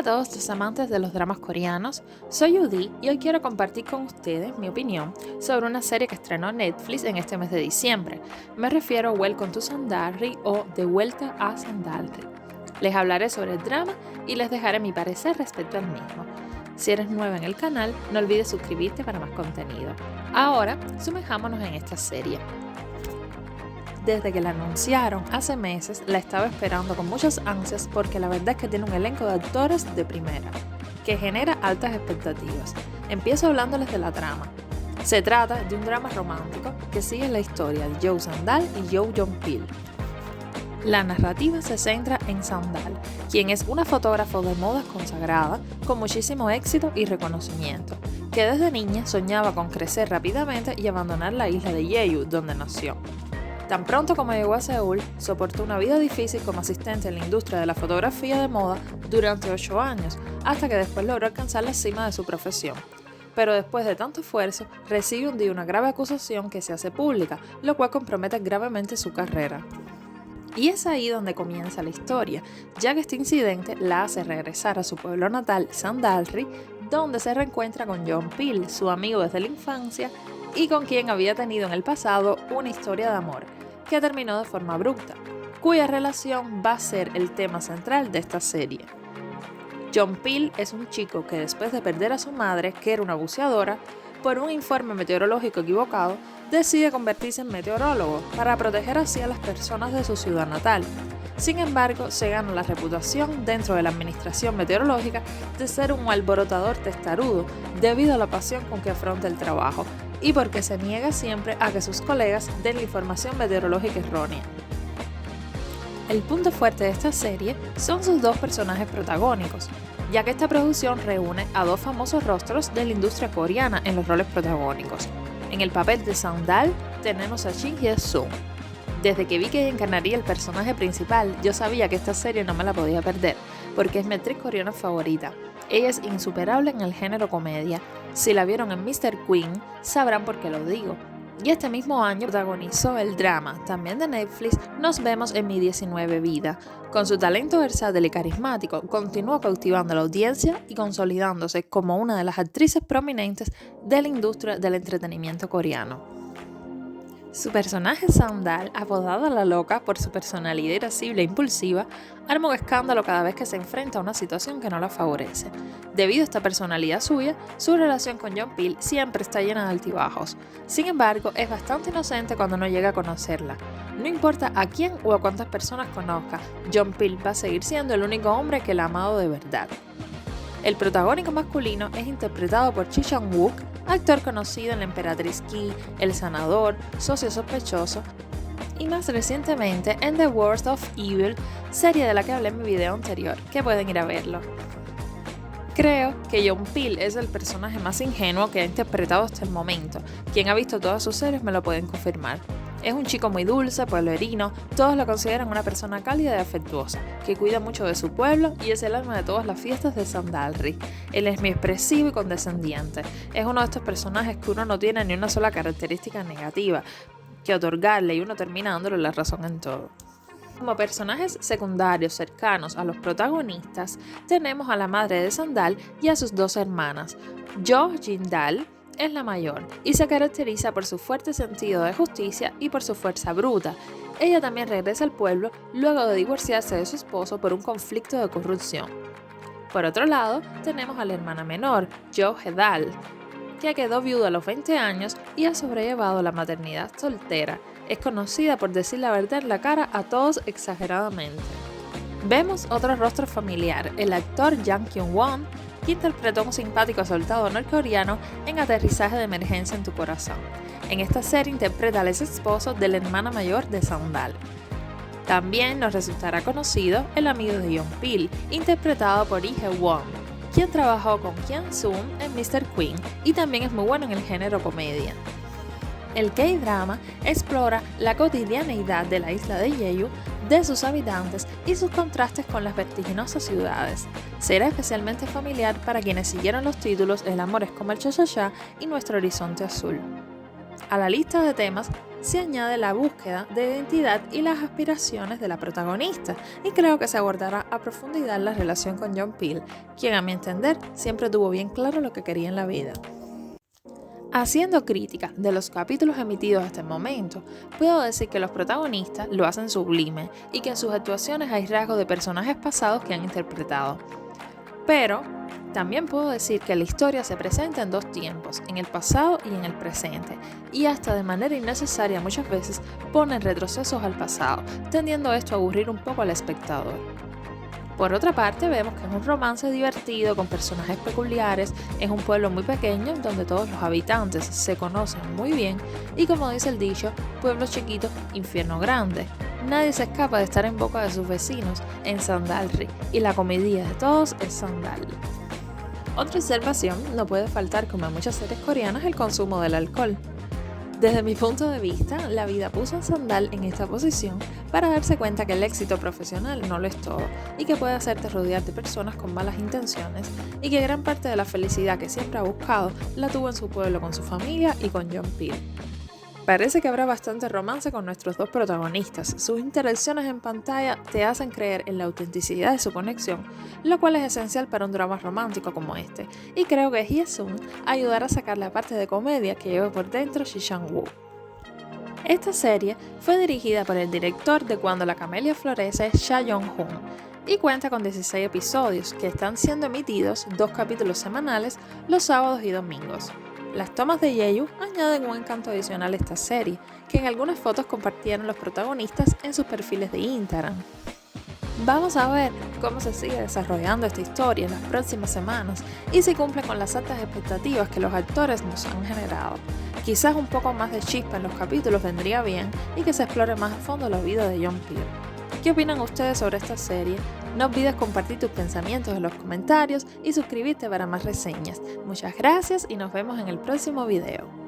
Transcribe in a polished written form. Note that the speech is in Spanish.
todos los amantes de los dramas coreanos, soy Yudi y hoy quiero compartir con ustedes mi opinión sobre una serie que estrenó Netflix en este mes de diciembre. Me refiero a Welcome to Sandalri o De vuelta a Sandalri. Les hablaré sobre el drama y les dejaré mi parecer respecto al mismo. Si eres nueva en el canal, no olvides suscribirte para más contenido. Ahora, sumerjámonos en esta serie. Desde que la anunciaron hace meses, la estaba esperando con muchas ansias porque la verdad es que tiene un elenco de actores de primera, que genera altas expectativas. Empiezo hablándoles de la trama. Se trata de un drama romántico que sigue la historia de Jo Sandal y Jo Jong-pil. La narrativa se centra en Sandal, quien es una fotógrafa de modas consagrada, con muchísimo éxito y reconocimiento, que desde niña soñaba con crecer rápidamente y abandonar la isla de Jeju, donde nació. Tan pronto como llegó a Seúl, soportó una vida difícil como asistente en la industria de la fotografía de moda durante 8 años, hasta que después logró alcanzar la cima de su profesión. Pero después de tanto esfuerzo, recibe un día una grave acusación que se hace pública, lo cual compromete gravemente su carrera. Y es ahí donde comienza la historia, ya que este incidente la hace regresar a su pueblo natal, Sandalri, donde se reencuentra con Jong-pil, su amigo desde la infancia, y con quien había tenido en el pasado una historia de amor, que terminó de forma abrupta, cuya relación va a ser el tema central de esta serie. Jong-pil es un chico que después de perder a su madre, que era una buceadora, por un informe meteorológico equivocado, decide convertirse en meteorólogo para proteger así a las personas de su ciudad natal. Sin embargo, se gana la reputación dentro de la administración meteorológica de ser un alborotador testarudo debido a la pasión con que afronta el trabajo y porque se niega siempre a que sus colegas den la información meteorológica errónea. El punto fuerte de esta serie son sus dos personajes protagónicos, ya que esta producción reúne a dos famosos rostros de la industria coreana en los roles protagónicos. En el papel de Sandal tenemos a Shin Hye-sung. Desde que vi que ella encarnaría el personaje principal, yo sabía que esta serie no me la podía perder, porque es mi actriz coreana favorita. Ella es insuperable en el género comedia. Si la vieron en Mr. Queen, sabrán por qué lo digo. Y este mismo año protagonizó el drama, también de Netflix, Nos vemos en mi 19 vida. Con su talento versátil y carismático, continuó cautivando a la audiencia y consolidándose como una de las actrices prominentes de la industria del entretenimiento coreano. Su personaje Sandal, apodada la loca por su personalidad irascible e impulsiva, arma un escándalo cada vez que se enfrenta a una situación que no la favorece. Debido a esta personalidad suya, su relación con Jong-pil siempre está llena de altibajos. Sin embargo, es bastante inocente cuando no llega a conocerla. No importa a quién o a cuántas personas conozca, Jong-pil va a seguir siendo el único hombre que la ha amado de verdad. El protagónico masculino es interpretado por Chi Chang-wook, actor conocido en La Emperatriz Ki, El Sanador, Socio Sospechoso y más recientemente en The Worst of Evil, serie de la que hablé en mi video anterior, que pueden ir a verlo. Creo que Jong-pil es el personaje más ingenuo que ha interpretado hasta el momento. Quien ha visto todas sus series me lo pueden confirmar. Es un chico muy dulce, pueblerino, todos lo consideran una persona cálida y afectuosa, que cuida mucho de su pueblo y es el alma de todas las fiestas de Sandalri. Él es muy expresivo y condescendiente. Es uno de estos personajes que uno no tiene ni una sola característica negativa que otorgarle y uno termina dándole la razón en todo. Como personajes secundarios cercanos a los protagonistas, tenemos a la madre de Sandal y a sus dos hermanas. Jo Jin-dal es la mayor y se caracteriza por su fuerte sentido de justicia y por su fuerza bruta. Ella también regresa al pueblo luego de divorciarse de su esposo por un conflicto de corrupción. Por otro lado, tenemos a la hermana menor, Jo Hae-dal, que quedó viuda a los 20 años y ha sobrellevado la maternidad soltera. Es conocida por decir la verdad en la cara a todos exageradamente. Vemos otro rostro familiar, el actor Jang Kyung-won, que interpretó a un simpático soldado norcoreano en Aterrizaje de emergencia en tu corazón. En esta serie interpreta al ex esposo de la hermana mayor de Sandal. También nos resultará conocido el amigo de Jong-pil, interpretado por Lee Hae-won, quien trabajó con Kyung Soo en Mr. Queen y también es muy bueno en el género comedia. El K-drama explora la cotidianeidad de la isla de Jeju, de sus habitantes y sus contrastes con las vertiginosas ciudades. Será especialmente familiar para quienes siguieron los títulos El amor es como el cha-cha-cha y Nuestro horizonte azul. A la lista de temas se añade la búsqueda de identidad y las aspiraciones de la protagonista, y creo que se abordará a profundidad la relación con John Peel, quien a mi entender siempre tuvo bien claro lo que quería en la vida. Haciendo crítica de los capítulos emitidos hasta el momento, puedo decir que los protagonistas lo hacen sublime y que en sus actuaciones hay rasgos de personajes pasados que han interpretado. Pero también puedo decir que la historia se presenta en dos tiempos, en el pasado y en el presente, y hasta de manera innecesaria muchas veces ponen retrocesos al pasado, tendiendo esto a aburrir un poco al espectador. Por otra parte, vemos que es un romance divertido con personajes peculiares, es un pueblo muy pequeño donde todos los habitantes se conocen muy bien y, como dice el dicho, pueblo chiquito, infierno grande. Nadie se escapa de estar en boca de sus vecinos en Sandalri y la comedia de todos es Sandal. Otra observación, no puede faltar, como en muchas series coreanas, el consumo del alcohol. Desde mi punto de vista, la vida puso a Sandal en esta posición para darse cuenta que el éxito profesional no lo es todo y que puede hacerte rodear de personas con malas intenciones y que gran parte de la felicidad que siempre ha buscado la tuvo en su pueblo con su familia y con John Peel. Parece que habrá bastante romance con nuestros dos protagonistas. Sus interacciones en pantalla te hacen creer en la autenticidad de su conexión, lo cual es esencial para un drama romántico como este, y creo que Hye-sun ayudará a sacar la parte de comedia que lleva por dentro Ji Sang-woo. Esta serie fue dirigida por el director de Cuando la camelia florece, Cha Yong-hoon, y cuenta con 16 episodios que están siendo emitidos 2 capítulos semanales los sábados y domingos. Las tomas de Yeyu añaden un encanto adicional a esta serie, que en algunas fotos compartieron los protagonistas en sus perfiles de Instagram. Vamos a ver cómo se sigue desarrollando esta historia en las próximas semanas y si cumple con las altas expectativas que los actores nos han generado. Quizás un poco más de chispa en los capítulos vendría bien y que se explore más a fondo la vida de John Peel. ¿Qué opinan ustedes sobre esta serie? No olvides compartir tus pensamientos en los comentarios y suscribirte para más reseñas. Muchas gracias y nos vemos en el próximo video.